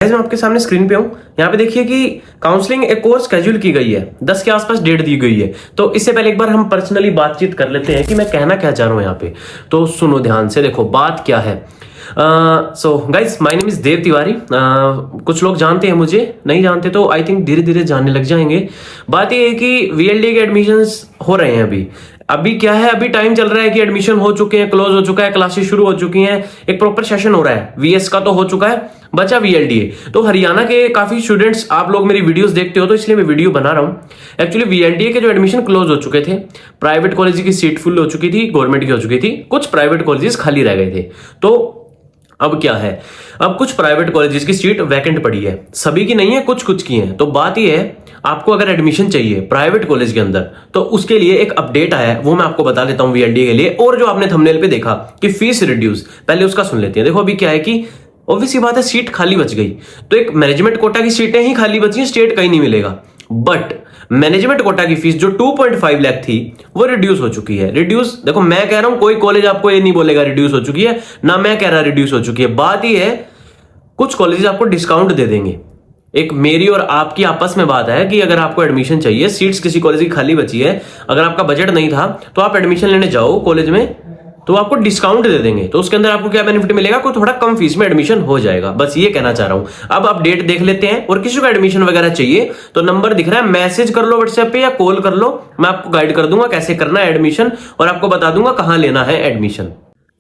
मैं आपके सामने स्क्रीन पे हूँ। यहाँ पे देखिए कि काउंसलिंग एक कोर्स शेड्यूल की गई है, 10 के आसपास डेट दी गई है। तो इससे पहले एक बार हम पर्सनली बातचीत कर लेते हैं कि मैं कहना क्या चाह रहा हूँ यहाँ पे। तो सुनो ध्यान से, देखो बात क्या है। So guys, my name is Dev Tiwari. कुछ लोग जानते हैं, मुझे नहीं जानते तो आई थिंक धीरे धीरे जानने लग जाएंगे। बात ये है कि वीएलडी के एडमिशंस हो रहे हैं अभी क्या है, अभी टाइम चल रहा है कि एडमिशन हो चुके हैं, क्लोज हो चुका है, क्लासेस शुरू हो चुकी हैं, एक प्रॉपर सेशन हो रहा है। वीएस का तो हो चुका है, बचा वीएलडीए। तो हरियाणा के काफी स्टूडेंट्स, आप लोग मेरी वीडियोस देखते हो तो इसलिए मैं वीडियो बना रहा हूं। एक्चुअली वीएलडीए के जो एडमिशन क्लोज हो चुके थे, प्राइवेट कॉलेज की सीट फुल हो चुकी थी, गवर्नमेंट की हो चुकी थी, कुछ प्राइवेट कॉलेजेस खाली रह गए थे। तो अब क्या है, अब कुछ प्राइवेट कॉलेजेस की सीट वैकेंट पड़ी है, सभी की नहीं है, कुछ कुछ की है। तो बात यह है, आपको अगर एडमिशन चाहिए प्राइवेट कॉलेज के अंदर तो उसके लिए एक अपडेट आया है, वो मैं आपको बता देता हूं वीएलडीए के लिए। और जो आपने थंबनेल पे देखा कि फीस रिड्यूस, पहले उसका सुन लेते हैं। देखो अभी क्या है कि ऑब्वियस बात है, सीट खाली बच गई तो एक मैनेजमेंट कोटा की सीटें ही खाली बची हैं, स्टेट कहीं नहीं मिलेगा। बट मैनेजमेंट कोटा की फीस जो 2.5 लाख थी वो रिड्यूस हो चुकी है। रिड्यूस, देखो मैं कह रहा हूं, कोई कॉलेज आपको ये नहीं बोलेगा रिड्यूस हो चुकी है, ना मैं कह रहा रिड्यूस हो चुकी है। बात ये है, कुछ कॉलेजेस आपको डिस्काउंट दे देंगे। एक मेरी और आपकी आपस में बात है कि अगर आपको एडमिशन चाहिए, सीट्स किसी कॉलेज की खाली बची है, अगर आपका बजट नहीं था तो आप एडमिशन लेने जाओ कॉलेज में, तो आपको डिस्काउंट दे देंगे। तो उसके अंदर आपको क्या बेनिफिट मिलेगा, कोई थोड़ा कम फीस में एडमिशन हो जाएगा। बस ये कहना चाह रहा हूं। अब अपडेट देख लेते हैं। और किसी को एडमिशन वगैरह चाहिए तो नंबर दिख रहा है, मैसेज कर लो व्हाट्सएप पे या कॉल कर लो, मैं आपको गाइड कर दूंगा कैसे करना है एडमिशन, और आपको बता दूंगा कहां लेना है एडमिशन।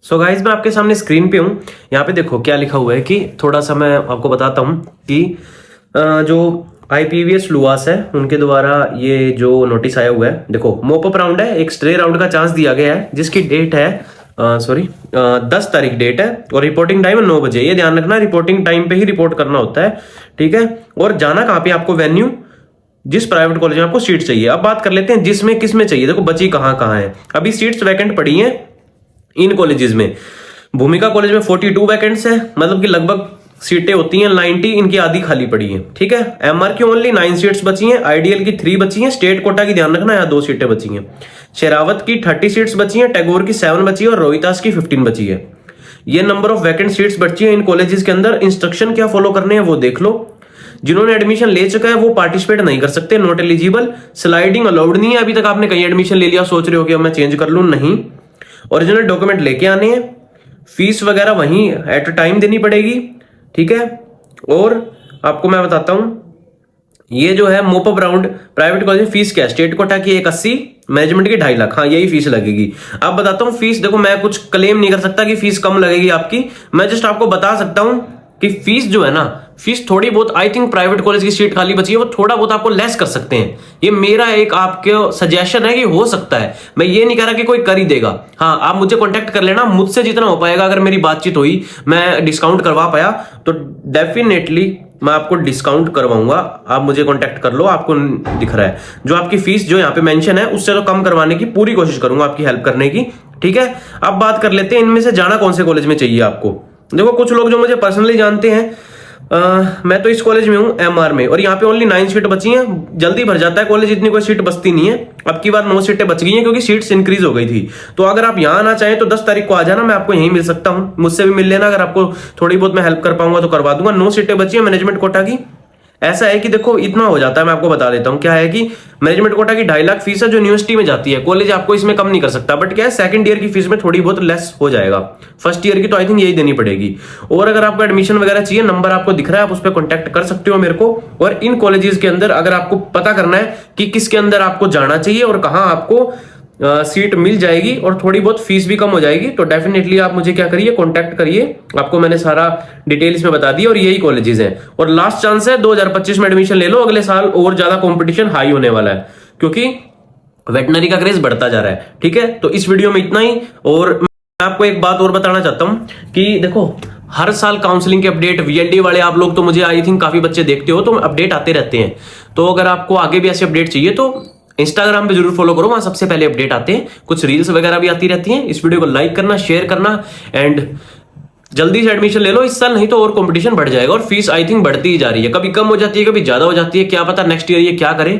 सो गाइज, मैं आपके सामने स्क्रीन पे हूं। यहाँ पे देखो क्या लिखा हुआ है कि थोड़ा सा मैं आपको बताता हूं कि जो IPVS लुआस है उनके द्वारा ये जो नोटिस आया हुआ है। देखो मोपअप राउंड है, एक स्ट्रे राउंड का चांस दिया गया है, जिसकी डेट है 10 तारीख डेट है, और रिपोर्टिंग टाइम है 9 बजे। ये ध्यान रखना, रिपोर्टिंग टाइम पे ही रिपोर्ट करना होता है, ठीक है। और जाना कहाँ पे, आपको वेन्यू जिस प्राइवेट कॉलेज में आपको सीट चाहिए। अब बात कर लेते हैं जिसमें किस में चाहिए। देखो बची कहाँ कहाँ है, अभी सीट्स वैकेंट पड़ी हैं इन कॉलेजेस में। भूमिका कॉलेज में 42 वैकेंट्स है, मतलब कि लगभग सीटें होती हैं 90, इनकी आधी खाली पड़ी है, ठीक है। MR की ओनली 9 सीट्स बची हैं, आईडीएल की 3 बची हैं, स्टेट कोटा की ध्यान रखना यहाँ 2 सीटें बची हैं, शेरावत की 30 सीट्स बची हैं, टैगोर की 7 बची है और रोहितास की 15 बची है। ये नंबर ऑफ वैकेंट सीट्स बची है इन कॉलेजेस के अंदर। इंस्ट्रक्शन क्या फॉलो करने हैं वो देख लो। जिन्होंने एडमिशन ले चुका है वो पार्टिसिपेट नहीं कर सकते, नॉट एलिजिबल। स्लाइडिंग अलाउड नहीं है। अभी तक आपने कहीं एडमिशन ले लिया, सोच रहे हो कि अब मैं चेंज कर लूं, नहीं। ओरिजिनल डॉक्यूमेंट लेके आने हैं, फीस वगैरह वहीं एट अ टाइम देनी पड़ेगी, ठीक है। और आपको मैं बताता हूं, ये जो है मोपअप राउंड प्राइवेट कॉलेज में फीस क्या है, स्टेट कोटा की 180, मैनेजमेंट की 2.5 लाख, हाँ यही फीस लगेगी। अब बताता हूं फीस। देखो मैं कुछ क्लेम नहीं कर सकता कि फीस कम लगेगी आपकी, मैं जस्ट आपको बता सकता हूं कि फीस जो है ना, फीस थोड़ी बहुत, आई थिंक प्राइवेट कॉलेज की सीट खाली बची है, वो थोड़ा बहुत आपको लेस कर सकते हैं। ये मेरा एक आपके सजेशन है कि हो सकता है, मैं ये नहीं कह रहा कि कोई कर ही देगा। हाँ, आप मुझे कांटेक्ट कर लेना, मुझसे जितना हो पाएगा, अगर मेरी बातचीत हुई, मैं डिस्काउंट करवा पाया तो डेफिनेटली मैं आपको डिस्काउंट करवाऊंगा। आप मुझे कांटेक्ट कर लो, आपको दिख रहा है जो आपकी फीस जो यहाँ पे मेंशन है उससे तो कम करवाने की पूरी कोशिश करूंगा, आपकी हेल्प करने की, ठीक है। अब बात कर लेते हैं इनमें से जाना कौन से कॉलेज में चाहिए आपको। देखो कुछ लोग जो मुझे पर्सनली जानते हैं, मैं तो इस कॉलेज में हूँ MR में, और यहाँ पे ओनली 9 सीट बची हैं। जल्दी भर जाता है कॉलेज, इतनी कोई सीट बचती नहीं है। अब की बार 9 सीटें बच गई हैं क्योंकि सीट्स इंक्रीज हो गई थी। तो अगर आप यहाँ आना चाहें तो 10 तारीख को आ जाना, मैं आपको यहीं मिल सकता हूँ, मुझसे भी मिल लेना। अगर आपको थोड़ी बहुत मैं हेल्प कर पाऊंगा तो करवा दूंगा। 9 सीटें बची हैं मैनेजमेंट कोटा की। ऐसा है कि देखो इतना हो जाता है, मैं आपको बता देता हूं क्या है कि मैनेजमेंट कोटा की 2.5 लाख फीस है जो यूनिवर्सिटी में जाती है, कॉलेज आपको इसमें कम नहीं कर सकता। बट क्या है, सेकंड ईयर की फीस में थोड़ी बहुत लेस हो जाएगा, फर्स्ट ईयर की तो आई थिंक यही देनी पड़ेगी। और अगर आपको एडमिशन वगैरह चाहिए, नंबर आपको दिख रहा है, आप उस पर कॉन्टैक्ट कर सकते हो मेरे को। और इन कॉलेजेस के अंदर अगर आपको पता करना है कि किसके अंदर आपको जाना चाहिए और कहाँ आपको सीट मिल जाएगी और थोड़ी बहुत फीस भी कम हो जाएगी, तो डेफिनेटली आप मुझे क्या करिए, कांटेक्ट करिए। आपको मैंने सारा डिटेल इसमें बता दी, और यही कॉलेजेस हैं। और लास्ट चांस है, 2025 में एडमिशन ले लो, अगले साल और ज्यादा कंपटीशन हाई होने वाला है क्योंकि वेटनरी का क्रेज बढ़ता जा रहा है, ठीक है। तो इस वीडियो में इतना ही। और मैं आपको एक बात और बताना चाहता हूं कि देखो हर साल काउंसलिंग के अपडेट, वीएलडी वाले आप लोग तो मुझे आई थिंक काफी बच्चे देखते हो, तो अपडेट आते रहते हैं। तो अगर आपको आगे भी ऐसे अपडेट चाहिए तो इंस्टाग्राम पे जरूर फॉलो करो, वहां सबसे पहले अपडेट आते हैं। कुछ रील्स वगैरह भी आती रहती हैं। इस वीडियो को लाइक करना, शेयर करना, एंड जल्दी से एडमिशन ले लो इस साल, नहीं तो और कंपटीशन बढ़ जाएगा। और फीस आई थिंक बढ़ती ही जा रही है, कभी कम हो जाती है, कभी ज्यादा हो जाती है, क्या पता नेक्स्ट ईयर ये क्या करे।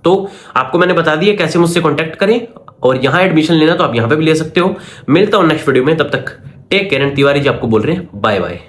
तो आपको मैंने बता दिया कैसे मुझसे कांटेक्ट करें, और यहाँ एडमिशन लेना तो आप यहाँ पे भी ले सकते हो। मिलता हूँ नेक्स्ट वीडियो में, तब तक टेक केयर। तिवारी जी आपको बोल रहे हैं बाय बाय।